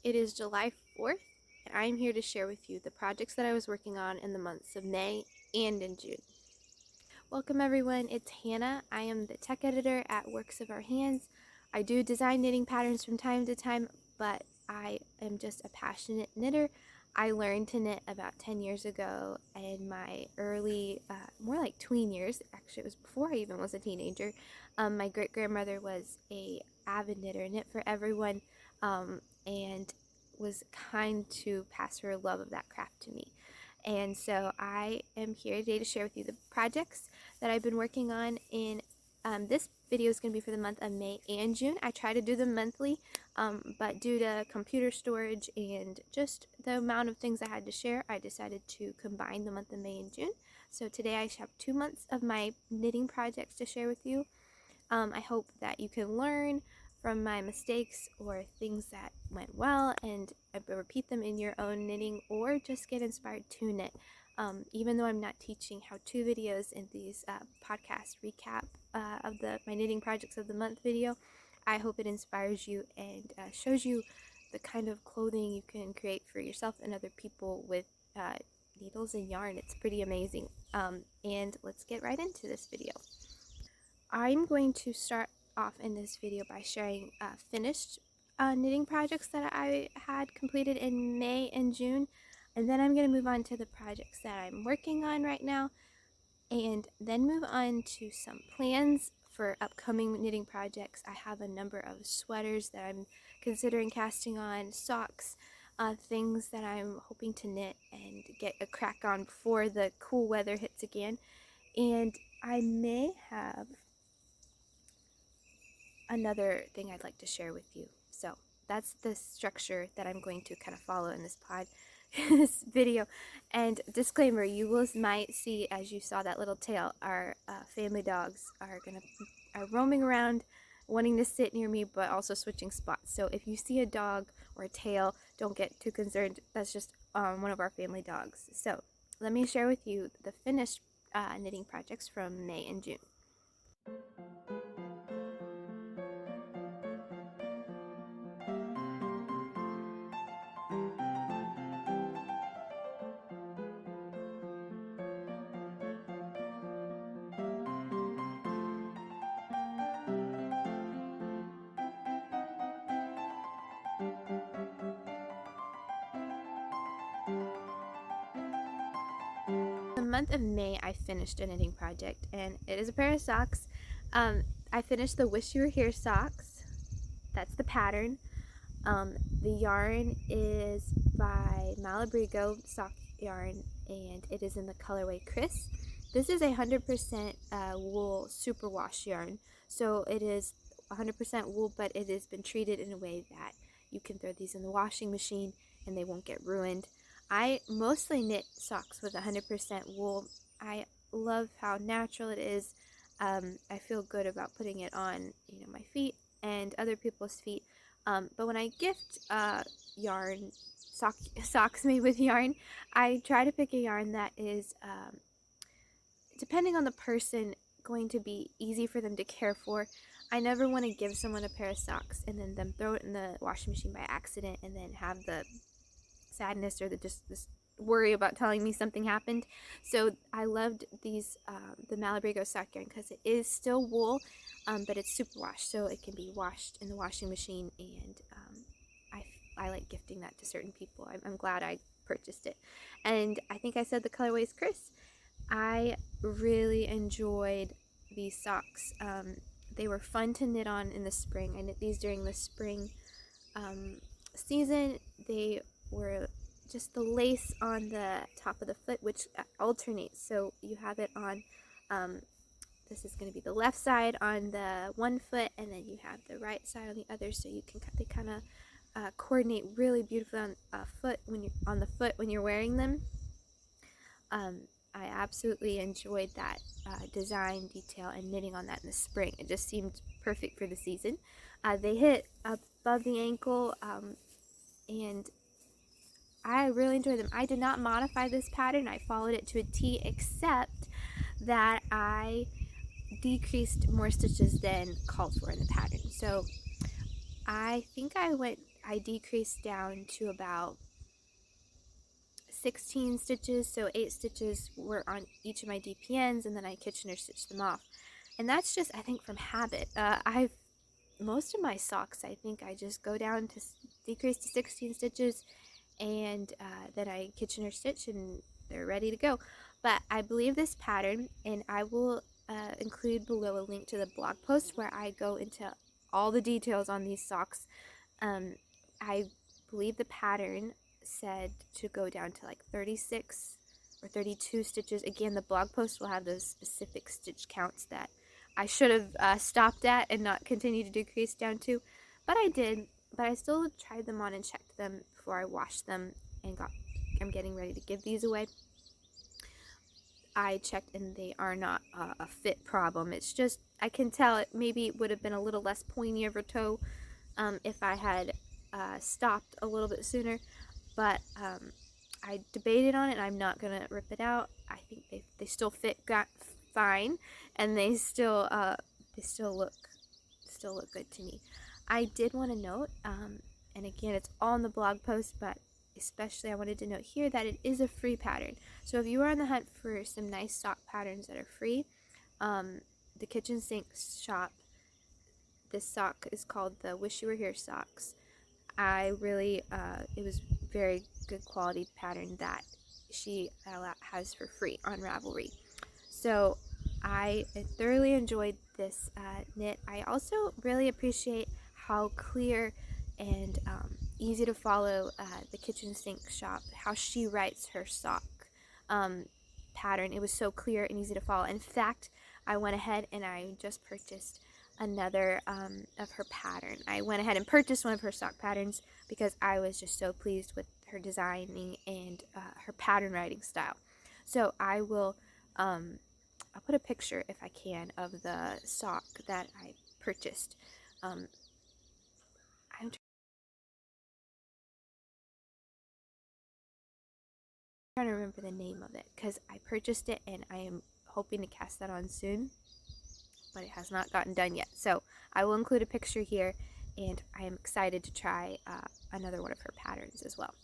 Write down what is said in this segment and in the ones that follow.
It is July 4th, and I am here to share with you the projects that I was working on in the months of May and in June. Welcome everyone, it's Hannah. I am the tech editor at Works of Our Hands. I do design knitting patterns from time to time, but I am just a passionate knitter. I learned to knit about 10 years ago in my early, more like tween years. Actually, it was before I even was a teenager. My great-grandmother was a avid knitter, knit for everyone, and was kind to pass her love of that craft to me. And so I am here today to share with you the projects that I've been working on in this video is going to be for the month of May and June. I try to do them monthly, but due to computer storage and just the amount of things I had to share, I decided to combine the month of May and June. So today I have 2 months of my knitting projects to share with you. I hope that you can learn from my mistakes or things that went well and repeat them in your own knitting, or just get inspired to knit. Even though I'm not teaching how-to videos in these podcast recap of my knitting projects of the month video, I hope it inspires you and shows you the kind of clothing you can create for yourself and other people with needles and yarn. It's pretty amazing. And let's get right into this video. I'm going to start off in this video by sharing finished knitting projects that I had completed in May and June, and then I'm going to move on to the projects that I'm working on right now, and then move on to some plans for upcoming knitting projects. I have a number of sweaters that I'm considering casting on, socks, things that I'm hoping to knit and get a crack on before the cool weather hits again. And I may have another thing I'd like to share with you. So that's the structure that I'm going to kind of follow in this this video. And disclaimer, you might see, as you saw that little tail, our family dogs are roaming around wanting to sit near me, but also switching spots. So if you see a dog or a tail, don't get too concerned. That's just one of our family dogs. So let me share with you the finished knitting projects from May and June. The month of May, I finished a knitting project, and it is a pair of socks. I finished the Wish You Were Here socks. That's the pattern. The yarn is by Marigold sock yarn, and it is in the colorway Chris. This is 100% wool superwash yarn, so it is 100% wool, but it has been treated in a way that you can throw these in the washing machine and they won't get ruined. I mostly knit socks with 100% wool. I love how natural it is. I feel good about putting it on, my feet and other people's feet. But when I gift yarn, socks made with yarn, I try to pick a yarn that is, depending on the person, going to be easy for them to care for. I never want to give someone a pair of socks and then them throw it in the washing machine by accident and then have the sadness or this worry about telling me something happened. So I loved these the Marigold sock yarn because it is still wool, but it's superwash, so it can be washed in the washing machine, and I like gifting that to certain people. I'm glad I purchased it. And I think I said the colorway is Chris. I really enjoyed these socks. They were fun to knit on in the spring. I knit these during the spring season. They were just the lace on the top of the foot, which alternates. So you have it on, this is going to be the left side on the one foot, and then you have the right side on the other. So they kind of coordinate really beautifully on the foot when you're wearing them. I absolutely enjoyed that design detail and knitting on that in the spring. It just seemed perfect for the season. They hit above the ankle, and I really enjoy them. I did not modify this pattern. I followed it to a T, except that I decreased more stitches than called for in the pattern. So I think I I decreased down to about 16 stitches, so 8 stitches were on each of my DPNs, and then I Kitchener stitched them off. And that's just, I think, from habit. Most of my socks, I think I just go down to decrease to 16 stitches, and then I Kitchener stitch, and they're ready to go. But I believe this pattern, and I will include below a link to the blog post where I go into all the details on these socks. I believe the pattern said to go down to like 36 or 32 stitches. Again, the blog post will have those specific stitch counts that I should have stopped at and not continued to decrease down to, but I did. But I still tried them on and checked them before I washed them, and I'm getting ready to give these away. I checked, and they are not a fit problem. It's just, I can tell it maybe would have been a little less pointy of a toe if I had stopped a little bit sooner, but I debated on it, and I'm not gonna rip it out. I think they still fit fine, and they still look good to me. I did want to note, and again, it's all in the blog post, but especially I wanted to note here that it is a free pattern. So if you are on the hunt for some nice sock patterns that are free, the Kitchen Sink shop, this sock is called the Wish You Were Here socks. It was very good quality pattern that she has for free on Ravelry. So I thoroughly enjoyed this knit. I also really appreciate how clear and easy to follow the Kitchen Sink shop, how she writes her sock pattern. It was so clear and easy to follow. In fact, I went ahead and I just purchased another of her pattern. I went ahead and purchased one of her sock patterns because I was just so pleased with her designing and her pattern writing style. So I will I'll put a picture, if I can, of the sock that I purchased. I'm trying to remember the name of it because I purchased it and I am hoping to cast that on soon, but it has not gotten done yet. So I will include a picture here, and I am excited to try another one of her patterns as well.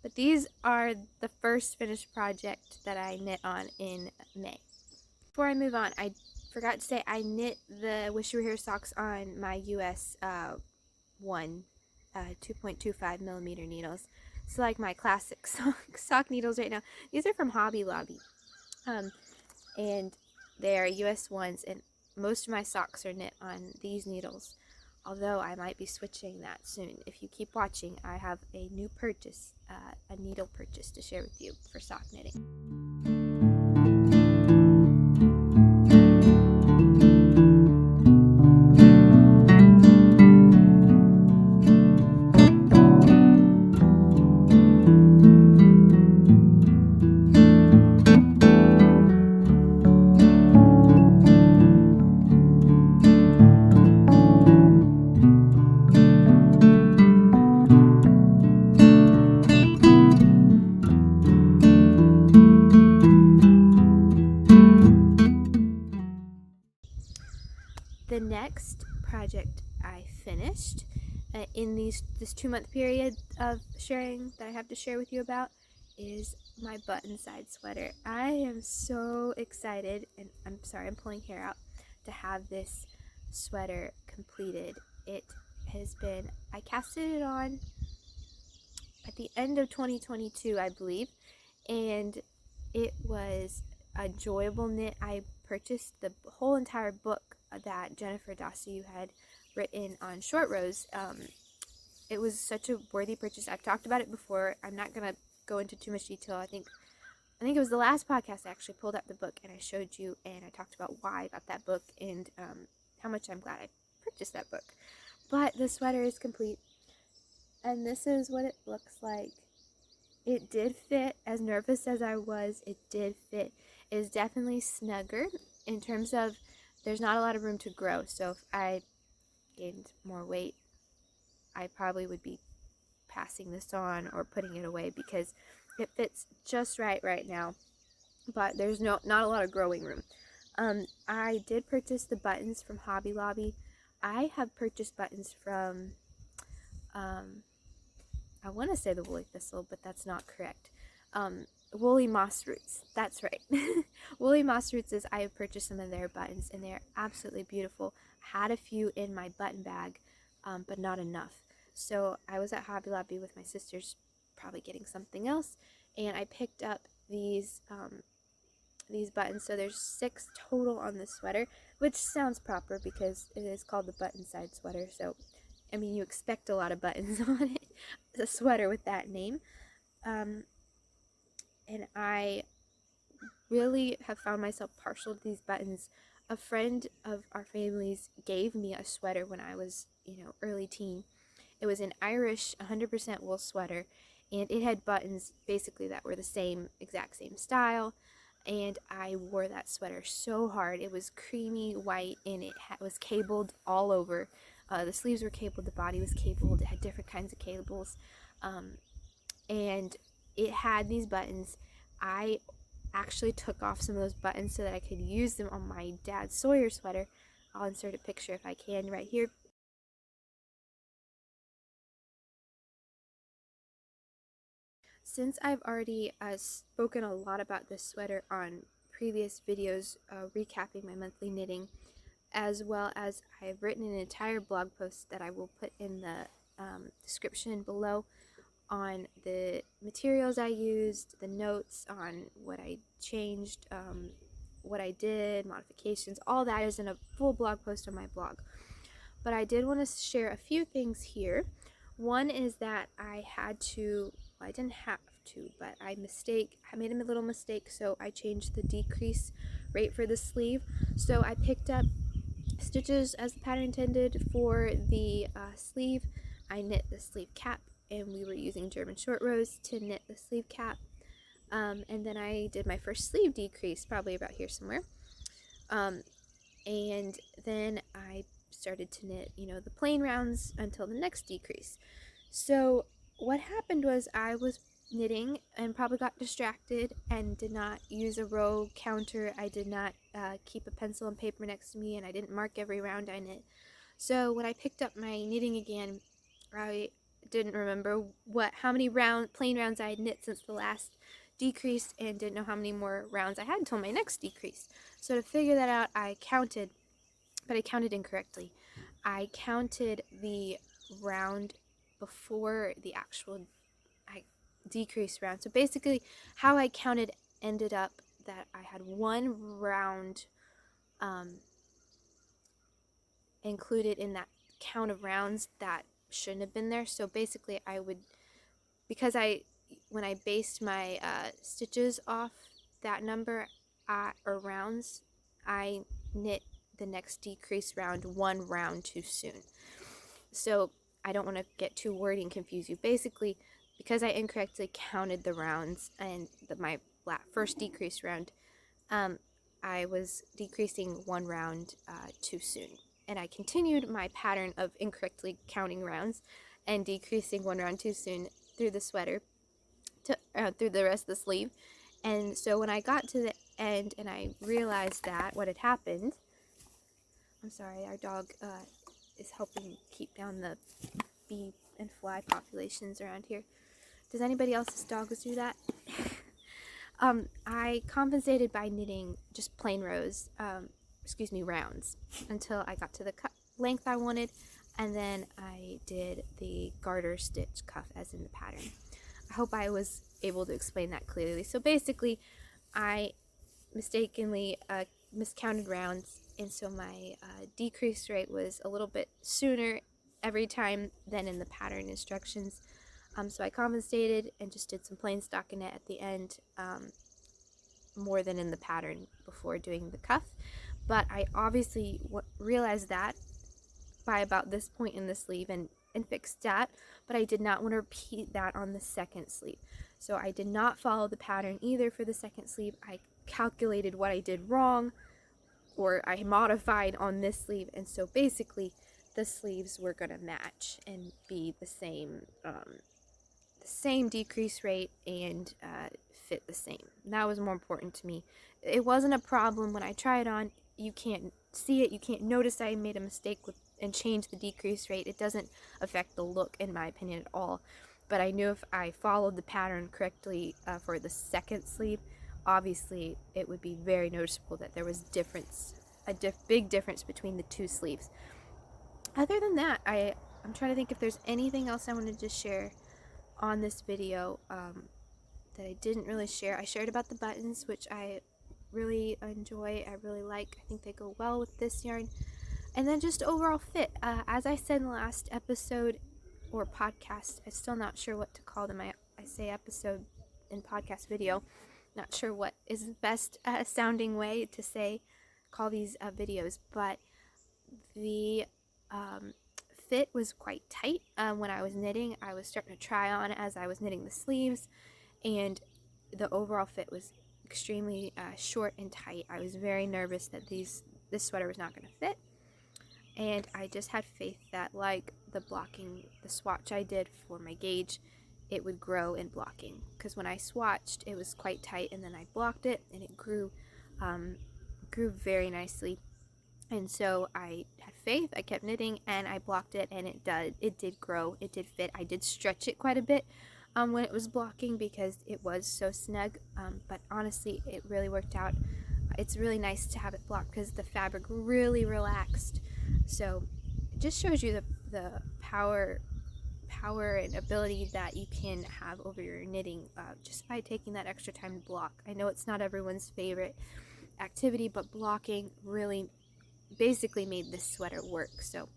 But these are the first finished project that I knit on in May. Before I move on, I forgot to say I knit the Wish You Were Here socks on my US 2.25 millimeter needles. It's like my classic sock needles right now. These are from Hobby Lobby, and they are US ones, and most of my socks are knit on these needles, although I might be switching that soon. If you keep watching, I have a new purchase, a needle purchase to share with you for sock knitting. The next project I finished in this 2-month period of sharing that I have to share with you about is my Buttonside sweater. I am so excited, and I'm sorry I'm pulling hair out, to have this sweater completed. It has been, I casted it on at the end of 2022, I believe, and it was a enjoyable knit. I purchased the whole entire book that Jennifer Dossey had written on short rows. It was such a worthy purchase. I've talked about it before. I'm not going to go into too much detail. I think it was the last podcast I actually pulled up the book and I showed you, and I talked about why I got that book and how much I'm glad I purchased that book. But the sweater is complete, and this is what it looks like. It did fit. As nervous as I was, it did fit. It is definitely snugger in terms of there's not a lot of room to grow. So if I gained more weight, I probably would be passing this on or putting it away because it fits just right now. But there's not a lot of growing room. I did purchase the buttons from Hobby Lobby. I have purchased buttons from I want to say the woolly thistle, but that's not correct. Woolly moss roots, that's right. Woolly moss roots is, I have purchased some of their buttons, and they're absolutely beautiful. I had a few in my button bag, but not enough. So I was at Hobby Lobby with my sisters, probably getting something else, and I picked up these buttons. So there's 6 total on this sweater, which sounds proper because it is called the Buttonside Sweater. So, I mean, you expect a lot of buttons on it. It's a sweater with that name. And I really have found myself partial to these buttons. A friend of our family's gave me a sweater when I was, early teen. It was an Irish 100% wool sweater, and it had buttons basically that were the exact same style. And I wore that sweater so hard. It was creamy white, and it was cabled all over. The sleeves were cabled, the body was cabled. It had different kinds of cables, and it had these buttons. I actually took off some of those buttons so that I could use them on my dad's Sawyer sweater. I'll insert a picture if I can right here. Since I've already spoken a lot about this sweater on previous videos recapping my monthly knitting, as well as I've written an entire blog post that I will put in the description below on the materials I used, the notes on what I changed, what I did, modifications, all that is in a full blog post on my blog. But I did want to share a few things here. One is that I didn't have to, but I made a little mistake, so I changed the decrease rate for the sleeve. So I picked up stitches as the pattern intended for the sleeve. I knit the sleeve cap, and we were using German short rows to knit the sleeve cap. And then I did my first sleeve decrease, probably about here somewhere. And then I started to knit, the plain rounds until the next decrease. So what happened was I was knitting and probably got distracted and did not use a row counter. I did not keep a pencil and paper next to me, and I didn't mark every round I knit. So when I picked up my knitting again, I didn't remember how many plain rounds I had knit since the last decrease, and didn't know how many more rounds I had until my next decrease. So to figure that out, I counted, but I counted incorrectly. I counted the round before the actual decrease round. So basically, how I counted ended up that I had one round included in that count of rounds that shouldn't have been there. So basically, when I based my stitches off that number or rounds, I knit the next decrease round 1 round too soon. So I don't want to get too wordy and confuse you. Basically, because I incorrectly counted the rounds and my first decrease round, I was decreasing 1 round too soon. And I continued my pattern of incorrectly counting rounds and decreasing 1 round too soon through the sweater, through the rest of the sleeve. And so when I got to the end and I realized that what had happened, I'm sorry, our dog is helping keep down the bee and fly populations around here. Does anybody else's dogs do that? I compensated by knitting just plain rows, rounds, until I got to the length I wanted, and then I did the garter stitch cuff as in the pattern. I hope I was able to explain that clearly. So basically, I mistakenly miscounted rounds, and so my decrease rate was a little bit sooner every time than in the pattern instructions. So I compensated and just did some plain stockinette at the end, more than in the pattern before doing the cuff. But I obviously realized that by about this point in the sleeve and fixed that, but I did not want to repeat that on the second sleeve. So I did not follow the pattern either for the second sleeve. I calculated what I did wrong, or I modified on this sleeve, and so basically the sleeves were going to match and be the same decrease rate and fit the same. That was more important to me. It wasn't a problem when I try it on. You can't see it, you can't notice I made a mistake and change the decrease rate. It doesn't affect the look, in my opinion, at all. but I knew if I followed the pattern correctly for the second sleeve, obviously it would be very noticeable that there was big difference between the two sleeves. Other than that, I'm trying to think if there's anything else I wanted to share on this video that I didn't really share. I shared about the buttons, which I really enjoy. I really like. I think they go well with this yarn. And then just overall fit. As I said in the last episode or podcast, I'm still not sure what to call them. I say episode and podcast video. Not sure what is the best sounding way to call these videos, but the fit was quite tight when I was knitting. I was starting to try on as I was knitting the sleeves, and the overall fit was extremely short and tight. I was very nervous that this sweater was not going to fit, and I just had faith that, like the swatch I did for my gauge, it would grow in blocking, because when I swatched it was quite tight, and then I blocked it and it grew very nicely. And so I had faith, I kept knitting, and I blocked it, and it did grow, it did fit. I did stretch it quite a bit when it was blocking because it was so snug, but honestly it really worked out. It's really nice to have it blocked because the fabric really relaxed. So it just shows you the power and ability that you can have over your knitting just by taking that extra time to block. I know it's not everyone's favorite activity, but blocking really basically made this sweater work. So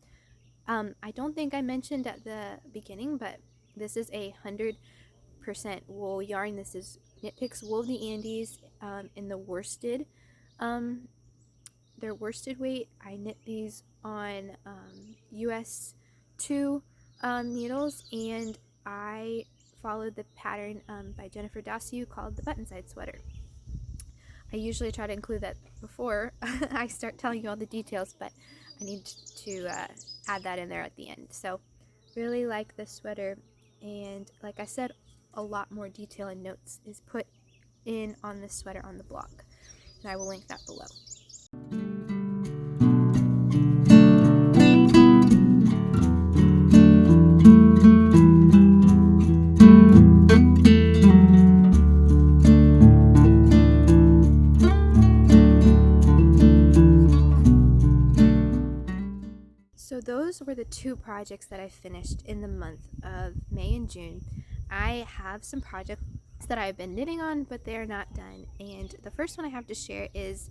I don't think I mentioned at the beginning, but this is a 100% wool yarn. This is Knit Picks Wool of the Andes in the worsted. Their worsted weight. I knit these on US 2 needles, and I followed the pattern by Jennifer Dossier called the Buttonside Sweater. I usually try to include that before I start telling you all the details, but I need to add that in there at the end. So really like this sweater, and like I said, a lot more detail and notes is put in on this sweater on the blog, and I will link that below. So those were the two projects that I finished in the month of May and June. I have some projects that I've been knitting on, but they're not done. And the first one I have to share is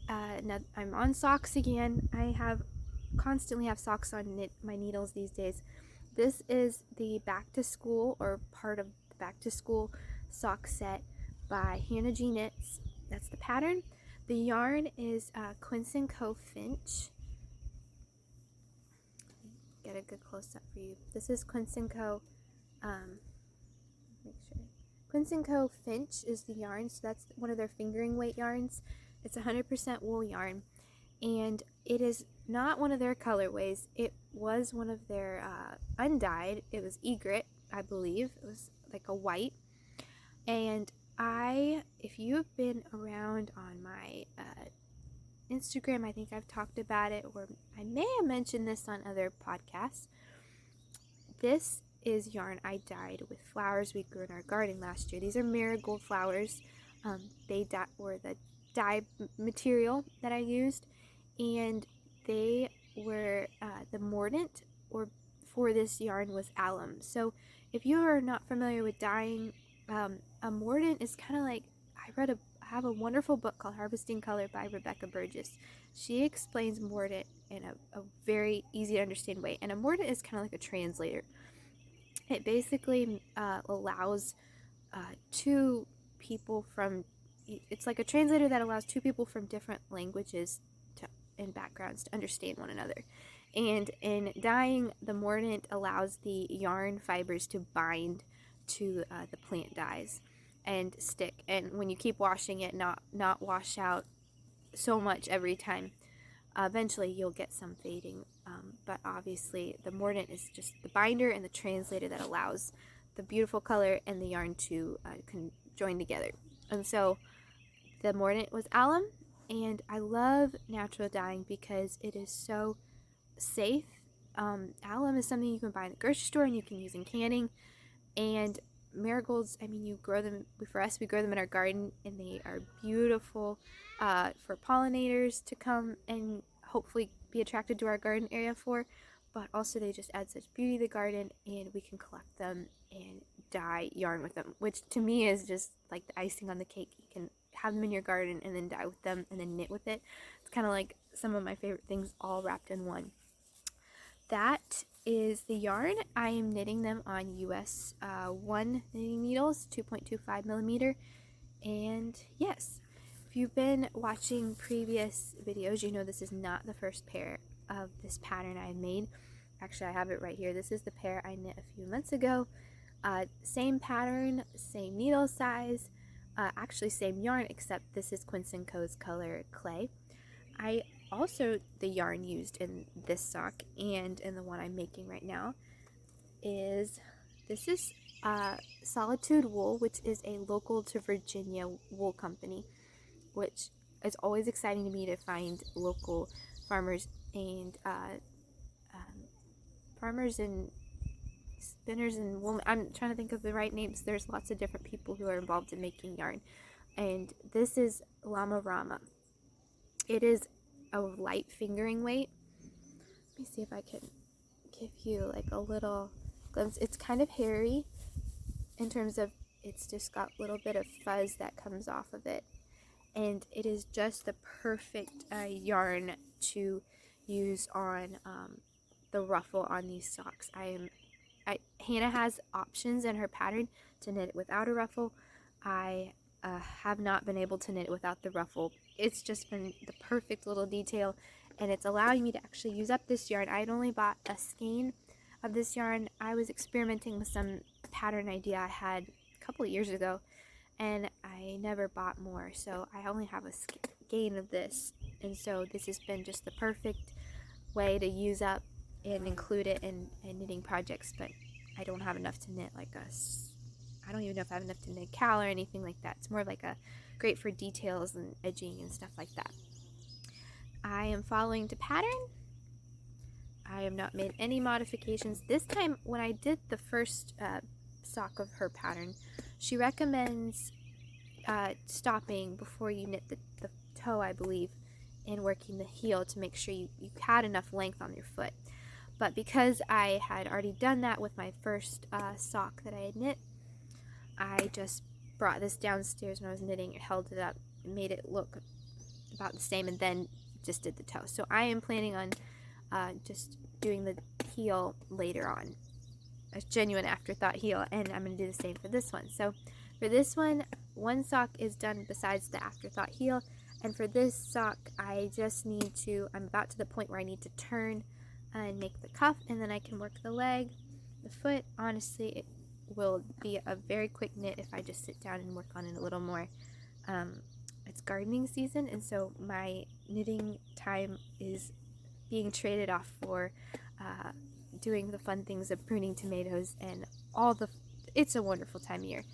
I'm on socks again. I constantly have socks on my needles these days. This is the back to school, or part of the back to school sock set by Hannah G Knits. That's the pattern. The yarn is Quince and Co Finch. Get a good close up for you. This is Quince and Co. Make sure. Quince and Co Finch is the yarn, so that's one of their fingering weight yarns. It's 100% wool yarn, and it is not one of their colorways. It was one of their undyed. It was Egret, I believe. It was like a white. And if you have been around on my Instagram, I think I've talked about it, or I may have mentioned this on other podcasts. This is yarn I dyed with flowers we grew in our garden last year. These are marigold flowers. They were the dye material that I used, and they were the mordant for this yarn was alum. So if you are not familiar with dyeing, a mordant is kind of like, I have a wonderful book called Harvesting Color by Rebecca Burgess. She explains mordant in a very easy to understand way, and a mordant is kind of like a translator. It basically allows two people from, it's like a translator that allows two people from different languages and backgrounds to understand one another. And in dyeing, the mordant allows the yarn fibers to bind to the plant dyes and stick, and when you keep washing it, not wash out so much every time. Eventually you'll get some fading, but obviously the mordant is just the binder and the translator that allows the beautiful color and the yarn to join together. And so the mordant was alum, and I love natural dyeing because it is so safe. Alum is something you can buy in the grocery store and you can use in canning. And marigolds, I mean, you grow them, for us, we grow them in our garden, and they are beautiful for pollinators to come and hopefully be attracted to our garden area for, but also they just add such beauty to the garden, and we can collect them and dye yarn with them, which to me is just like the icing on the cake. You can have them in your garden and then dye with them and then knit with it. It's kind of like some of my favorite things all wrapped in one. That is the yarn. I am knitting them on US 1 knitting needles, 2.25 millimeter. And yes, if you've been watching previous videos, you know this is not the first pair of this pattern I made. Actually, I have it right here. This is the pair I knit a few months ago. Same pattern, same needle size, actually same yarn, except this is Quince and Co's color clay. I also, the yarn used in this sock and in the one I'm making right now is, this is Solitude Wool, which is a local to Virginia wool company, which is always exciting to me to find local farmers and spinners and wool. I'm trying to think of the right names. There's lots of different people who are involved in making yarn. And this is Llama-Rama. It is a light fingering weight. Let me see if I can give you like a little glimpse. It's kind of hairy in terms of it's just got a little bit of fuzz that comes off of it. And it is just the perfect yarn to use on the ruffle on these socks. Hannah has options in her pattern to knit it without a ruffle. I have not been able to knit it without the ruffle. It's just been the perfect little detail, and it's allowing me to actually use up this yarn. I had only bought a skein of this yarn. I was experimenting with some pattern idea I had a couple of years ago, and I never bought more, so I only have a skein of this, and so this has been just the perfect way to use up and include it in knitting projects. But I don't have enough to knit like I don't even know if I have enough to knit a cowl or anything like that. It's more like a great for details and edging and stuff like that. I am following to pattern. I have not made any modifications. This time when I did the first sock of her pattern, she recommends stopping before you knit the toe, I believe, and working the heel to make sure you had enough length on your foot. But because I had already done that with my first sock that I had knit, I just brought this downstairs when I was knitting, held it up, and made it look about the same, and then just did the toe. So I am planning on just doing the heel later on, a genuine afterthought heel, and I'm going to do the same for this one. So for this one sock is done besides the afterthought heel, and for this sock I just need to, I'm about to the point where I need to turn and make the cuff, and then I can work the leg, the foot. Honestly, it will be a very quick knit if I just sit down and work on it a little more. It's gardening season, and so my knitting time is being traded off for doing the fun things of pruning tomatoes and it's a wonderful time of year.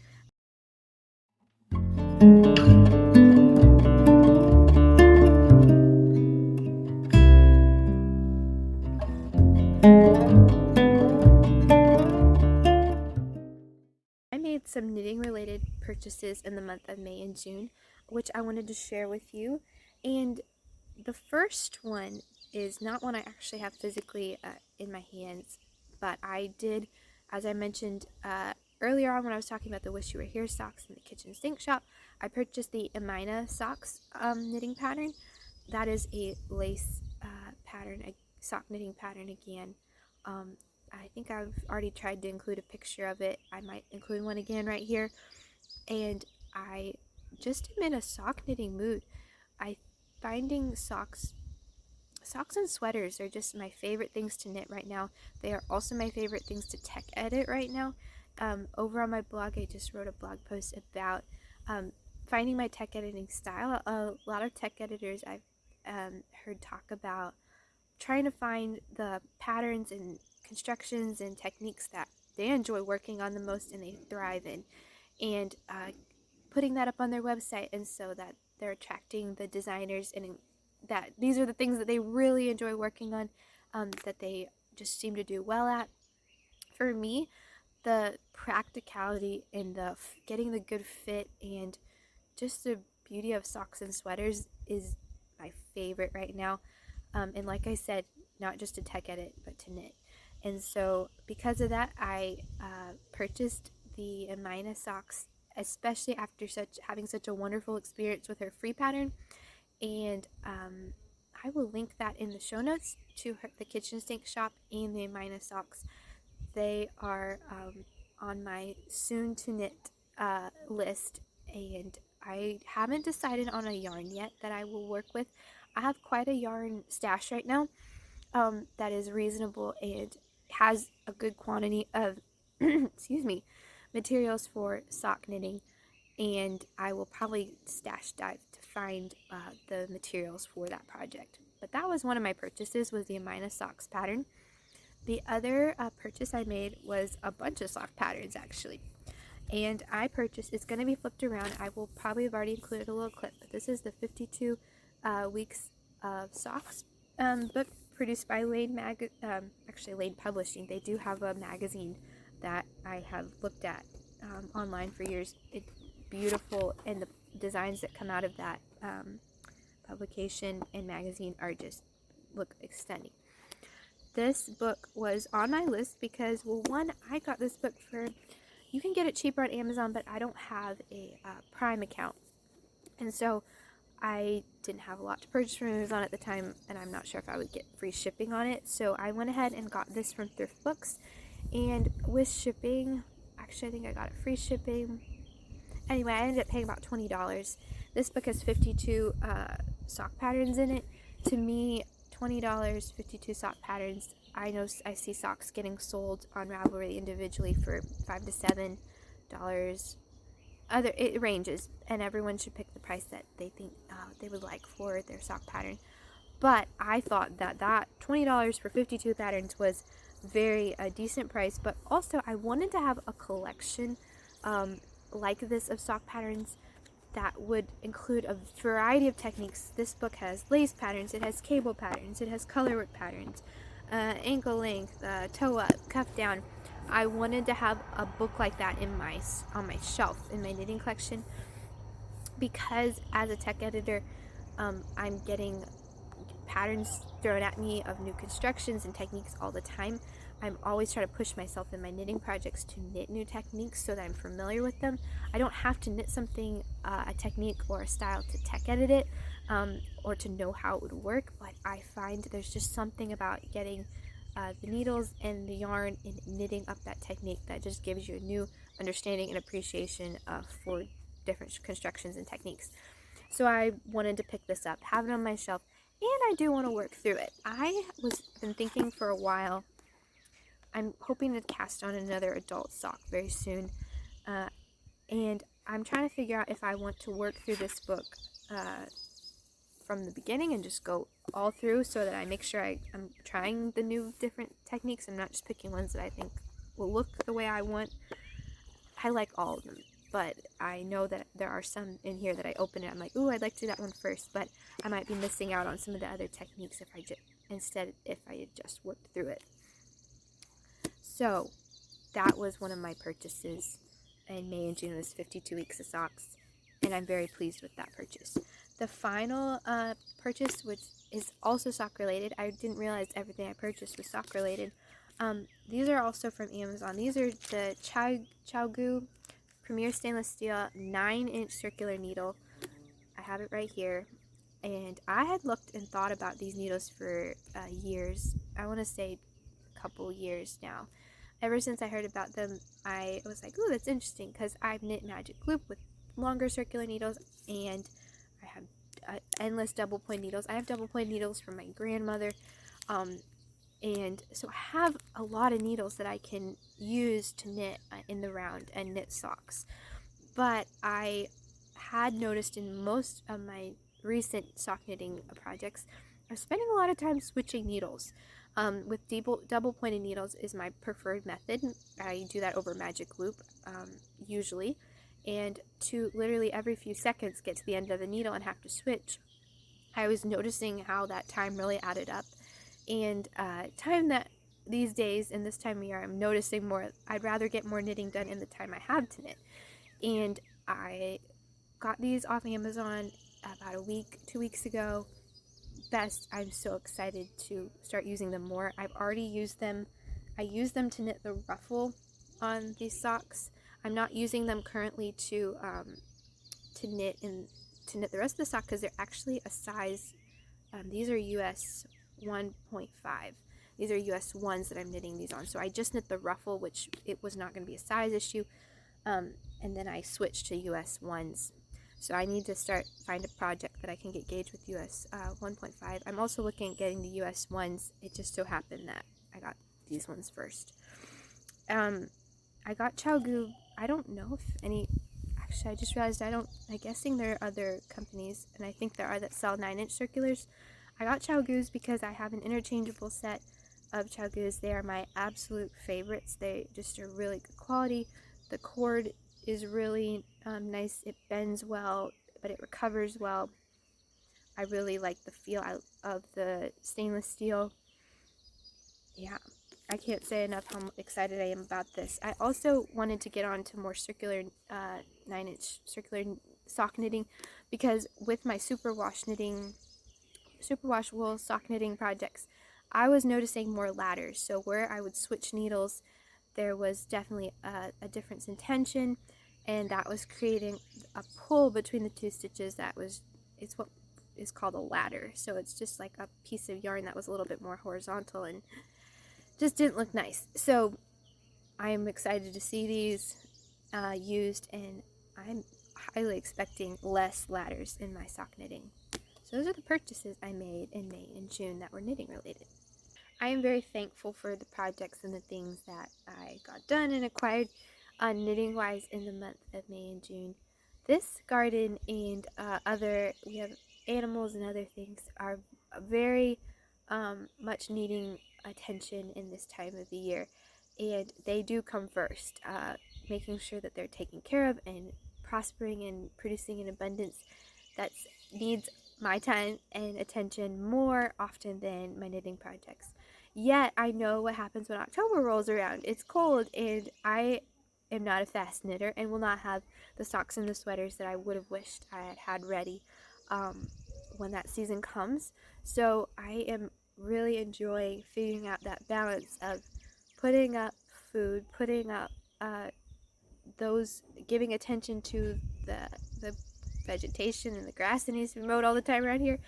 I made some knitting related purchases in the month of May and June, which I wanted to share with you. And the first one is not one I actually have physically in my hands, but I did, as I mentioned earlier on when I was talking about the Wish You Were Here socks in the kitchen sink shop, I purchased the Amina socks knitting pattern. That is a lace pattern, a sock knitting pattern again. I think I've already tried to include a picture of it. I might include one again right here. And I just am in a sock knitting mood. Finding socks and sweaters are just my favorite things to knit right now. They are also my favorite things to tech edit right now. Over on my blog, I just wrote a blog post about finding my tech editing style. A lot of tech editors I've heard talk about trying to find the patterns and constructions and techniques that they enjoy working on the most and they thrive in, and putting that up on their website, and so that they're attracting the designers, and that these are the things that they really enjoy working on, that they just seem to do well at. For me, the practicality and the getting the good fit and just the beauty of socks and sweaters is my favorite right now. And like I said, not just to tech edit, but to knit. And so because of that, I purchased the Amina socks, especially after having such a wonderful experience with her free pattern. And I will link that in the show notes to the kitchen sink shop and the Amina socks. They are on my soon to knit list, and I haven't decided on a yarn yet that I will work with. I have quite a yarn stash right now that is reasonable and has a good quantity of excuse me, materials for sock knitting, and I will probably stash dive to find the materials for that project. But that was one of my purchases, was the Amina socks pattern. The other purchase I made was a bunch of sock patterns actually. And I purchased, it's going to be flipped around. I will probably have already included a little clip, but this is the 52 Weeks of Socks book produced by Lane Lane Publishing. They do have a magazine that I have looked at online for years. It's beautiful, and the designs that come out of that publication and magazine are just look stunning. This book was on my list because, well, one, I got this book for, you can get it cheaper on Amazon, but I don't have a Prime account. And so I didn't have a lot to purchase from Amazon at the time, and I'm not sure if I would get free shipping on it. So I went ahead and got this from Thrift Books. And with shipping, actually I think I got it free shipping. Anyway, I ended up paying about $20. This book has 52 sock patterns in it. To me, $20, 52 sock patterns. I know I see socks getting sold on Ravelry individually for $5 to $7. It ranges, and everyone should pick the price that they think they would like for their sock pattern. But I thought that $20 for 52 patterns was very decent price. But also, I wanted to have a collection like this of sock patterns that would include a variety of techniques. This book has lace patterns, it has cable patterns, it has colorwork patterns, ankle length, toe up, cuff down. I wanted to have a book like that on my shelf in my knitting collection, because as a tech editor, I'm getting patterns thrown at me of new constructions and techniques all the time. I'm always trying to push myself in my knitting projects to knit new techniques so that I'm familiar with them. I don't have to knit something, a technique or a style, to tech edit it or to know how it would work, but I find there's just something about getting the needles and the yarn and knitting up that technique that just gives you a new understanding and appreciation for different constructions and techniques. So I wanted to pick this up, have it on my shelf, and I do want to work through it. I was been thinking for a while. I'm hoping to cast on another adult sock very soon, and I'm trying to figure out if I want to work through this book from the beginning and just go all through, so that I make sure I'm trying the new different techniques. I'm not just picking ones that I think will look the way I want. I like all of them, but I know that there are some in here that I open it, I'm like, ooh, I'd like to do that one first, but I might be missing out on some of the other techniques if I had just worked through it. So that was one of my purchases in May and June, was 52 Weeks of Socks, and I'm very pleased with that purchase. The final purchase, which is also sock related, I didn't realize everything I purchased was sock related. These are also from Amazon. These are the Chaogu Premier Stainless Steel 9-inch circular needle. I have it right here, and I had looked and thought about these needles for years. I want to say a couple years now. Ever since I heard about them, I was like, ooh, that's interesting, because I've knit magic loop with longer circular needles, and I have endless double point needles. I have double point needles from my grandmother, and so I have a lot of needles that I can use to knit in the round and knit socks. But I had noticed in most of my recent sock knitting projects, I'm spending a lot of time switching needles. With double pointed needles is my preferred method. I do that over magic loop usually, and to literally every few seconds get to the end of the needle and have to switch, I was noticing how that time really added up, and time that these days in this time of year, I'm noticing more, I'd rather get more knitting done in the time I have to knit. And I got these off Amazon about a week, 2 weeks ago. Best. I'm so excited to start using them more. I've already used them. I use them to knit the ruffle on these socks. I'm not using them currently to knit the rest of the sock because they're actually a size. These are US 1.5. These are US 1s that I'm knitting these on. So I just knit the ruffle, which it was not going to be a size issue. And then I switched to US 1s. So I need to find a project that I can get gauged with US 1.5. I'm also looking at getting the US 1s. It just so happened that I got these ones first. I got Chalgu. I don't know if any... Actually, I just realized I'm guessing there are other companies, and I think there are, that sell 9-inch circulars. I got Chalgus because I have an interchangeable set of Chalgus. They are my absolute favorites. They just are really good quality. The cord is really nice. It bends well, but it recovers well. I really like the feel of the stainless steel. Yeah, I can't say enough how excited I am about this. I also wanted to get on to more circular 9-inch circular sock knitting, because with my superwash wool sock knitting projects, I was noticing more ladders. So where I would switch needles, there was definitely a difference in tension, and that was creating a pull between the two stitches. It's what is called a ladder. So it's just like a piece of yarn that was a little bit more horizontal and just didn't look nice. So I'm excited to see these used, and I'm highly expecting less ladders in my sock knitting. So those are the purchases I made in May and June that were knitting related. I am very thankful for the projects and the things that I got done and acquired knitting wise in the month of May and June. This garden and we have animals and other things are very much needing attention in this time of the year, and they do come first. Making sure that they're taken care of and prospering and producing in abundance that needs my time and attention more often than my knitting projects. Yet I know what happens when October rolls around. It's cold, and I am not a fast knitter and will not have the socks and the sweaters that I would have wished I had had ready when that season comes. So I am really enjoying figuring out that balance of putting up food, putting up giving attention to the vegetation and the grass that needs to be mowed all the time around here.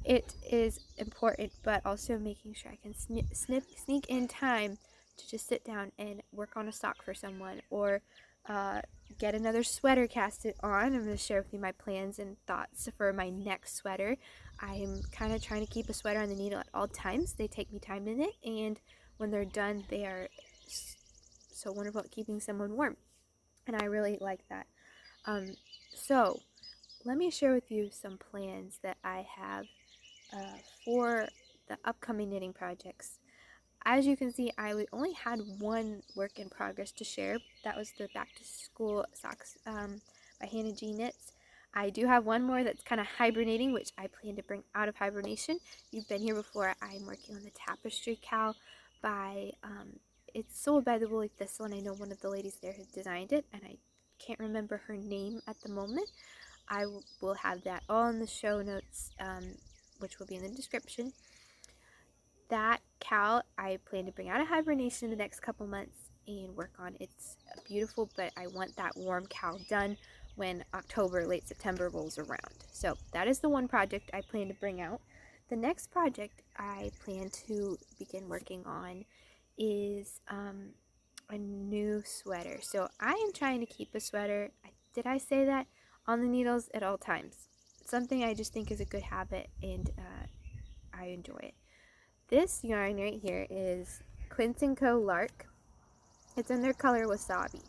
It is important, but also making sure I can sneak in time to just sit down and work on a sock for someone, or get another sweater casted on. I'm going to share with you my plans and thoughts for my next sweater. I'm kind of trying to keep a sweater on the needle at all times. They take me time to knit, and when they're done, they are so wonderful at keeping someone warm, and I really like that. So let me share with you some plans that I have for the upcoming knitting projects. As you can see, I only had one work in progress to share. That was the back to school socks by Hannah G Knits. I do have one more that's kind of hibernating, which I plan to bring out of hibernation. If you've been here before, I'm working on the tapestry cowl by it's sold by the Woolly Thistle, and I know one of the ladies there has designed it, and I can't remember her name at the moment. I will have that all in the show notes, which will be in the description. That cowl I plan to bring out of hibernation in the next couple months and work on. It's beautiful, but I want that warm cowl done when October, late September rolls around. So that is the one project I plan to bring out. The next project I plan to begin working on is a new sweater. So I am trying to keep a sweater, did I say that, on the needles at all times. It's something I just think is a good habit, and I enjoy it. This yarn right here is Quince and Co. Lark. It's in their color Wasabi.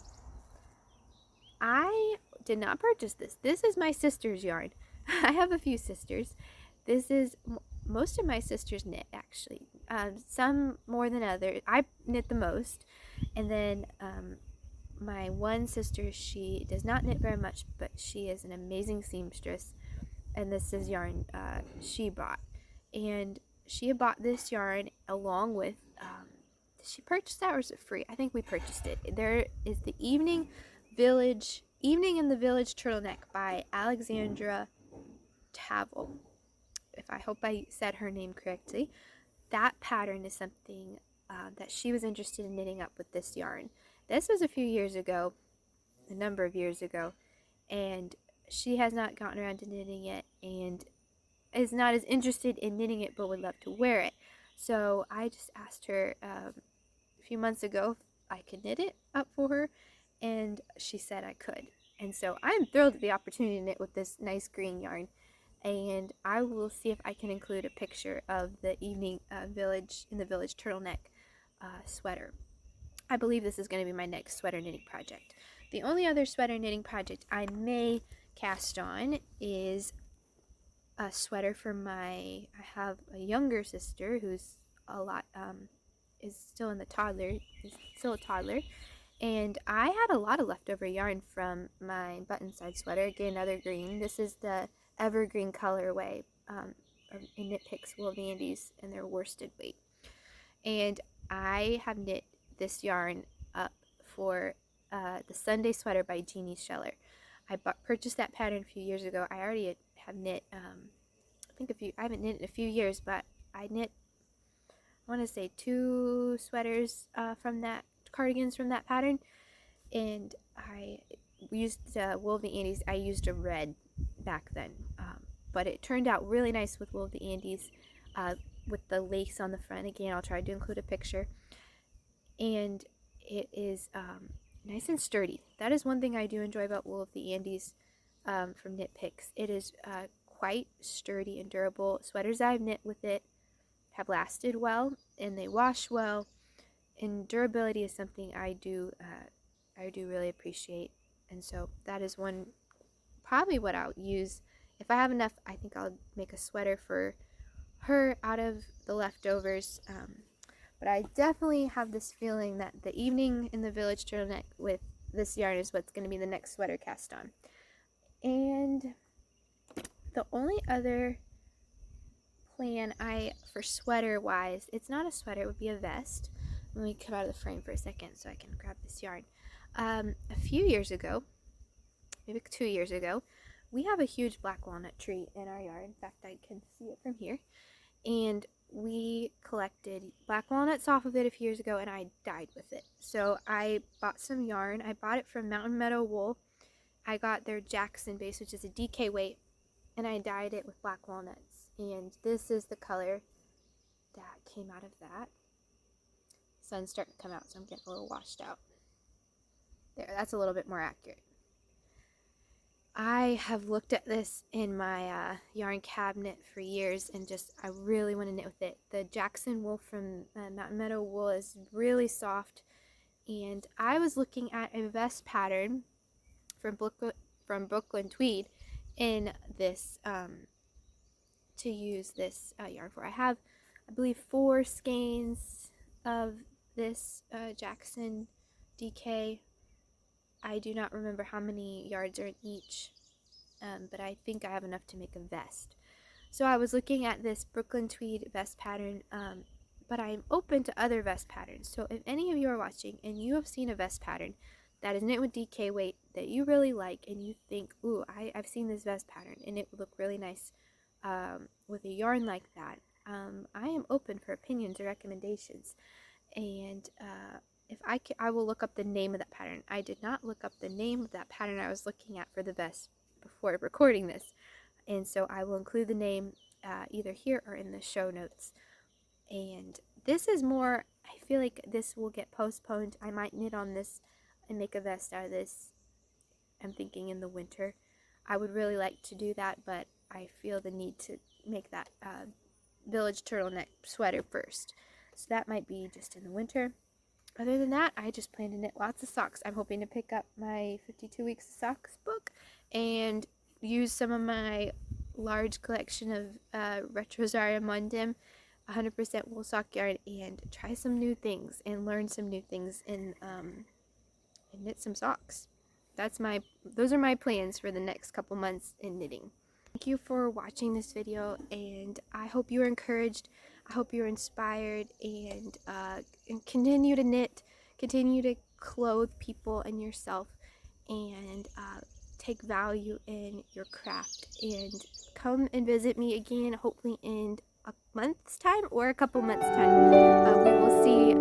I did not purchase this. This is my sister's yarn. I have a few sisters. This is most of my sisters knit, actually. Some more than others. I knit the most. And then my one sister, she does not knit very much, but she is an amazing seamstress. And this is yarn she bought. And she had bought this yarn along with did she purchase that or is it free? I think we purchased it. There is the Evening in the Village turtleneck by Alexandra Tavel. If I hope I said her name correctly. That pattern is something that she was interested in knitting up with this yarn. This was a few years ago, a number of years ago, and she has not gotten around to knitting it and is not as interested in knitting it but would love to wear it. So I just asked her a few months ago if I could knit it up for her, and she said I could. And so I'm thrilled at the opportunity to knit with this nice green yarn, and I will see if I can include a picture of the Evening Village in the Village turtleneck sweater. I believe this is going to be my next sweater knitting project. The only other sweater knitting project I may cast on is a sweater for I have a younger sister who's is still in the toddler, is still a toddler, and I had a lot of leftover yarn from my Buttonside sweater. Again, another green. This is the evergreen colorway in Knit Picks Wool of the Andes and their worsted weight. And I have knit this yarn up for the Sunday sweater by Jeannie Scheller. I purchased that pattern a few years ago. I already have knit, I haven't knit in a few years, but I knit, I want to say 2 sweaters cardigans from that pattern. And I used Wool of the Andes. I used a red back then, but it turned out really nice with Wool of the Andes, with the lace on the front. Again, I'll try to include a picture. And it is nice and sturdy. That is one thing I do enjoy about Wool of the Andes from Knit Picks. It is quite sturdy and durable. Sweaters I've knit with it have lasted well, and they wash well. And durability is something I do really appreciate. And so that is probably what I'll use. If I have enough, I think I'll make a sweater for her out of the leftovers. But I definitely have this feeling that the Evening in the Village turtleneck with this yarn is what's going to be the next sweater cast on. And the only other plan for sweater wise, it's not a sweater, it would be a vest. Let me come out of the frame for a second so I can grab this yarn. A few years ago, maybe 2 years ago, we have a huge black walnut tree in our yard. In fact, I can see it from here. And we collected black walnuts off of it a few years ago, and I dyed with it. So I bought some yarn. I bought it from Mountain Meadow Wool. I got their Jackson base, which is a DK weight, and I dyed it with black walnuts. And this is the color that came out of that. Sun's starting to come out, so I'm getting a little washed out. There, that's a little bit more accurate. I have looked at this in my yarn cabinet for years, and I really want to knit with it. The Jackson wool from Mountain Meadow Wool is really soft, and I was looking at a vest pattern from Brooklyn Tweed in this to use this yarn for. I have, I believe, 4 skeins of this Jackson DK. I do not remember how many yards are in each, but I think I have enough to make a vest. So I was looking at this Brooklyn Tweed vest pattern, but I'm open to other vest patterns. So if any of you are watching and you have seen a vest pattern that is knit with DK weight that you really like, and you think, ooh, I've seen this vest pattern and it would look really nice with a yarn like that, I am open for opinions or recommendations. And if I will look up the name of that pattern. I did not look up the name of that pattern I was looking at for the vest before recording this, and so I will include the name either here or in the show notes. And this is more, I feel like this will get postponed. I might knit on this and make a vest out of this. I'm thinking in the winter. I would really like to do that, but I feel the need to make that village turtleneck sweater first. So that might be just in the winter. Other than that, I just plan to knit lots of socks. I'm hoping to pick up my 52 Weeks of Socks book and use some of my large collection of Retrosaria Mundum 100% wool sock yarn and try some new things and learn some new things and knit some socks. Those are my plans for the next couple months in knitting. Thank you for watching this video, and I hope you are encouraged. I hope you're inspired and continue to knit, continue to clothe people and yourself, and take value in your craft. And come and visit me again, hopefully in a month's time or a couple months' time. We will see